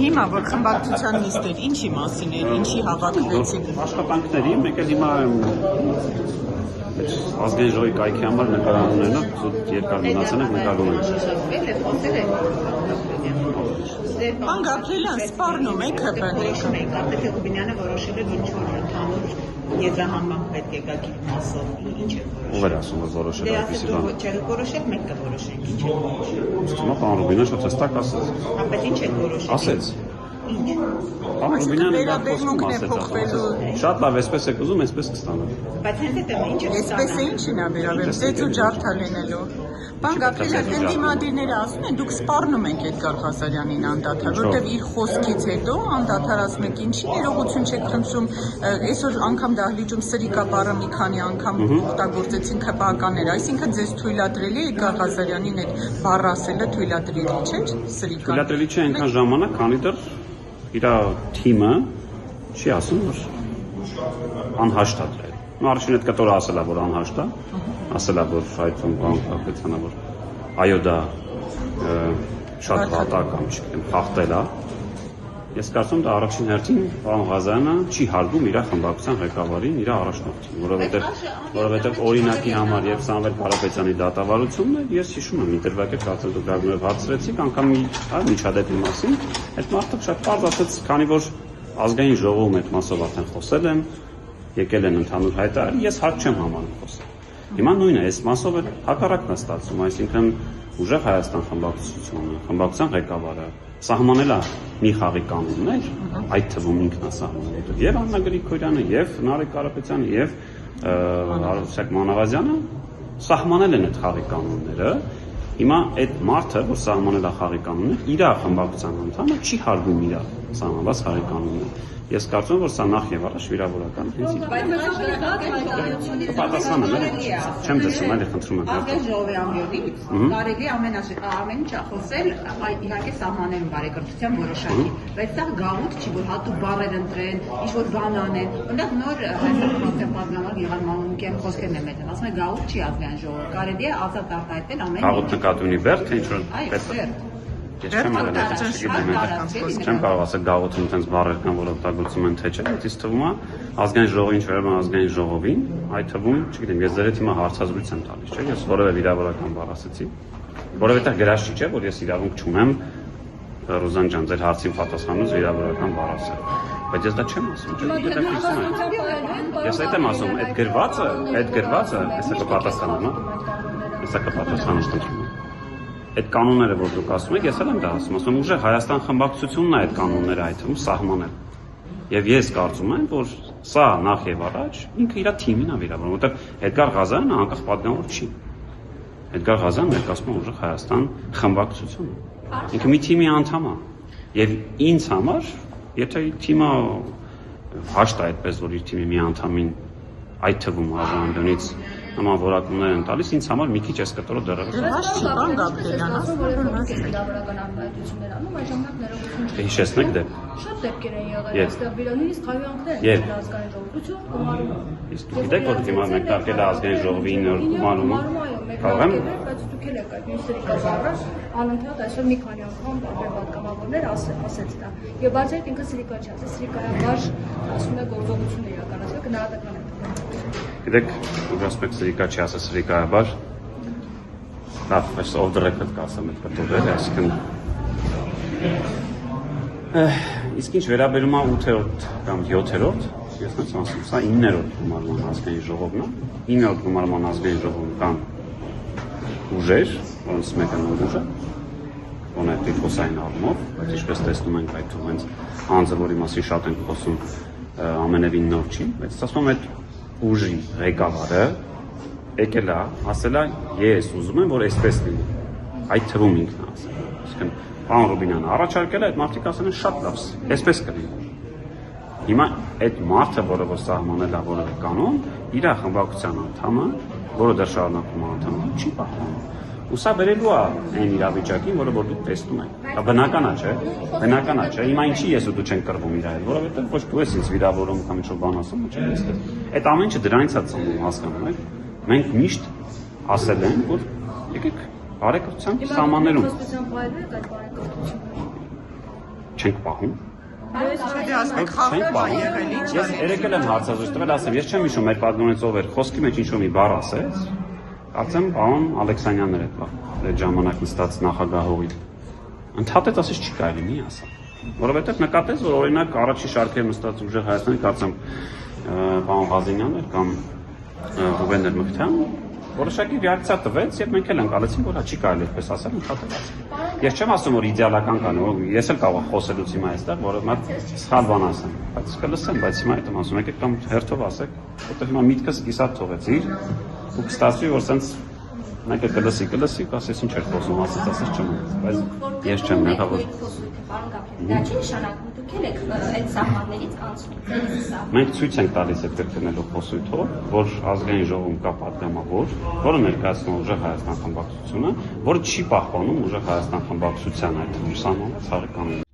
հիմա որ խմբակցության նիստեր ինչի մասին էր, ինչի հավաքվեցին։ Աշխատանքների, մեկ էլ հիմա ազգային ժողովի կայքի համար նկարանունները զուտ երկար մնացել են նկարում են։ Պան Գաբրիելյան, սպառնում եք որոշում ենք, արդեն Հոբինյանը որոշել էր ինչ որ ընդհանուր եզրահանգման պետք է գա գիտ մասով, ինչ է որոշել։ Ով էր ասում, որ որոշել է այդպիսի բան։ Չէ, որոշել մենք կորոշենք, ինչ է որոշել։ Հիմա պարոն Ռուբինյանը շատ հստակ ասաց։ Ապա ինչ է որոշել։ Ասեց։ Ինչ։ Պարոն Ռուբինյանը վերաբերմունքն է փոխվելու։ Շատ լավ, այսպես եք ուզում, այսպես կստանաք։ Բայց հենց դա ինչ է։ Այսպես է ինչին է վերաբերվում, ծեծու ջարդա լինելու։ Պան Գաբրիելյան, դիմադիրները ասում են, դուք սպառնում եք Էդգար Ղազարյանին անդադար, որտեղ իր խոսքից հետո անդադար ասում եք ինչի ներողություն չեք խնդրում, այսօր անգամ դահլիճում սրիկա բառը մի քանի անգամ օգտագործեցին ԿՊԱ-կանները, այսինքն ձեզ թույլատրելի է Էդգար Ղազարյանին այդ բառը ասելը թույլատրելի չէ՞ սրիկա։ Թույլատրելի չէ այնքան ժամանակ, քանի դեռ իր թիմը չի ասում, որ անհաշտ է դրել։ Նու առաջին այդ կտորը ասելա, որ անհաշտ է, ասելա, որ այդ կապիտանա, որ այո դա շատ վատական, չգիտեմ, խախտել է։ Ես կարծում դա առաջին հերթին պարոն Ղազարյանը չի հարգում իր խմբակցության ղեկավարին, իր առաջնորդին, որովհետև օրինակի համար եւ Սամվել Փարապետյանի դատավարությունն է, ես հիշում եմ ինտերվյու կարծեմ դուք գագնով հարցրեցիք, անգամ միջադեպի մասին, այդ մարդը շատ պարզ ասաց, քանի որ ազգային ժողովում այդ մասով արդեն խոսել եմ, եկել են ընդհանուր հայտարարել, ես հարկ չեմ համարում խոսել։ Հիմա նույնը, այս մասով է հակառակն է ստացվում, այսինքն ուժեղ Հայաստան խմբակցությունը, խմբակցության ղեկավարը սահմանել է մի խաղի կանոններ, այդ թվում ինքն է սահմանել, եւ Աննա Գրիգորյանը, եւ Նարեկ Կարապետյանը, եւ Արուսյակ Մանավազյանը սահմանել են այդ խաղի կանոնները։ Հիմա այդ մարդը, որ սահմանել է խաղի կանոնները, իր խմբակցության անդամը չի հարգում իր սահմանված խաղի կանոնները։ Ես կարծում եմ, որ սա նախ եւ առաջ վիրավորական հենց իր պատասխանը չեմ դասում, այլ խնդրում եմ ազգային ժողովի ամբողջից կարելի ամեն ինչ խոսել, իհարկե սահմանեն բարեկրթության որոշակի, բայց դա գաղութ չի, որ հատուկ բառեր ընտրեն, ինչ-որ բան անեն։ Օրինակ նոր հայաստանյան պատգամավոր Եղան Մանուկյան խոսքերն են մետեն, ասում է գաղութ չի ազգային ժողովը, կարելի է ազատ արտահայտել ամեն ինչ։ Գաղութ նկատունի բերդ, թե ինչ-որ Չեմ կարող ասել գաղութում այդպես բառեր կան, որ օգտագործում են թե չէ, ինձ թվում է ազգային ժողովին չվերաբերում ազգային ժողովին, այդ թվում, չգիտեմ, ես ձեր հետ հիմա հարցազրույց եմ տալիս, չէ՞, ես որևէ վիրավորական բառ ասեցի, որովհետեւ գրած չի, չէ՞, որ ես իրավունք չունեմ Ռուզան ջան, ձեր հարցին պատասխանած վիրավորական բառ ասել, բայց ես դա չեմ ասում, չէ՞, ես այդ եմ ասում, այդ գրվածը, հեսա կպատասխանեմ, հեսա կպատասխանեմ այդ կանոնները, որ դուք ասում եք, ես էլ եմ դա ասում ուժեղ Հայաստան խմբակցությունն է այդ կանոնները այդ թվում սահմանել։ Եվ ես կարծում եմ, որ սա նախ եւ առաջ ինքը իր թիմին է վիրավորում, որովհետեւ Էդգար Ղազարյանը անկախ պատգամավոր չի։ Էդգար Ղազարյանը ներկայացնում է ուժեղ Հայաստան խմբակցությունը։ Ինքը մի թիմի անդամ է։ Եվ ինձ համար, եթե թիմը հաշտ է այդպես, որ իր թիմի մի անդամին այդ թվում արժանանից նման որակումներ են տալիս, ինձ համար մի քիչ էս կտորը դեռևս։ Պան Գաբրիելյան, ասում որ դավարական արտահայտություններ անում, այդ ժամանակ ներողություն։ Հիշեցնեք դեպք։ Շատ դեպքեր են եղել, այստեղ նույնիսկ հայանքներ են ազգային ժողովություն գումարում։ Իսկ դուք գիտեք, որ հիմա մենք տարկել է ազգային ժողովի 9 գումարումը։ Կարող եմ, բայց դուք եք այդ մյուսերի կազմը անընդհատ այսօր մի քանի անգամ տարբեր պատգամավորներ ասեց դա։ Եվ բայց այդ ինքը սրիկա չի, ասես սրիկայաբար ասում է գործողություն իրականացնել գնահատական է։ Գիտեք, դուք ասում եք սրիկա չի, ասես սրիկայաբար։ Լավ, այս off the record կասեմ այդ կտորերը, այսինքն իսկ ինչ վերաբերում է 8-րդ կամ 7-րդ, ես նույնպես ասում, սա 9-րդ գումարման ազգային ժողովն է, 9-րդ գումարման ազգային ժողովում կան ուժեր, որոնց մեկը նոր ուժ է, ոնը տիպոսային առումով, բայց ինչպես տեսնում ենք այդ թվում հենց անձը, որի մասին շատ ենք խոսում, ամենևին նոր չի, բայց ասում եմ այդ ուժի ղեկավարը եկել է, ասել է, ես ուզում եմ, որ այսպես լինի, այդ թվում ինքն է ասել, այսինքն պարոն Ռուբինյանը առաջարկել է, այդ մարդիկ ասել են շատ լավ, այսպես կլինի։ Հիմա այդ մարդը, որը որ սահմանել է որևէ կանոն, իր խմբակցության անդամը, որը դեռ շարունակում է անդամը, չի պահպանում։ Ու սա բերելու է այն իրավիճակին, որը որ դուք տեսնում եք։ Դա բնական է, չէ՞։ Բնական է, չէ՞։ Հիմա ինչի ես ու դու չենք կռվում իր հետ, որովհետև ոչ դու ես ինձ վիրավորում կամ ինչ-որ բան ասում, չէ՞։ Այդ ամեն ինչը դրանից է ծնվում, հասկանում եք։ Մենք միշտ ասել ենք, որ եկեք բարեկրթության սահմաններում։ չենք պահում։ Դե ասենք խախտում է եղել ինչ Ես երեք եմ հարցազրույց տվել, ասեմ, ես չեմ հիշում մեր պատգամներից ով էր, խոսքի մեջ ինչ-որ մի բառ ասեց, կարծեմ պարոն Ալեքսանյանն էր այդ ժամանակ նստած նախագահողի։ Ընդհատեց ասես չի կարելի մի ասա։ Որովհետև նկատեց, որ օրինակ առաջի շարքեր նստած ուժեղ Հայաստանի կարծեմ պարոն Ղազենյանն էր կամ Ռուբեն Մխիթյան որոշակի ռեակցիա տվեց եւ մենք էլ անցալեցինք, որ հա չի կարելի այդպես ասել, ընդհատեց։ Ես չեմ ասում, որ իդեալական կան, ես էլ կարող եմ խոսելուց հիմա այստեղ, որը մատ սխալ բան ասեմ, բայց կլսեմ, բայց հիմա այդ եմ ասում, եկեք կամ հերթով ասեք, որտեղ հիմա միտքս կիսատ թողեցիր, ու կստացվի, որ սենց մեկը կլսի, ասես ինչ էր խոսում, ասես չեմ, բայց ես չեմ մեղավոր։ Դա չի նշանակում դուք եք այդ սահմաններից անցնում։ Մենք ցույց ենք տալիս այդ կրկնելով խոսույթով, որ ազգային ժողովում կա պատգամավոր, որը ներկայացնում ուժեղ Հայաստան խմբակցությունը, որը չի պահպանում ուժեղ Հայաստան խմբակցության այդ ուսանողը ցավի կանոնը։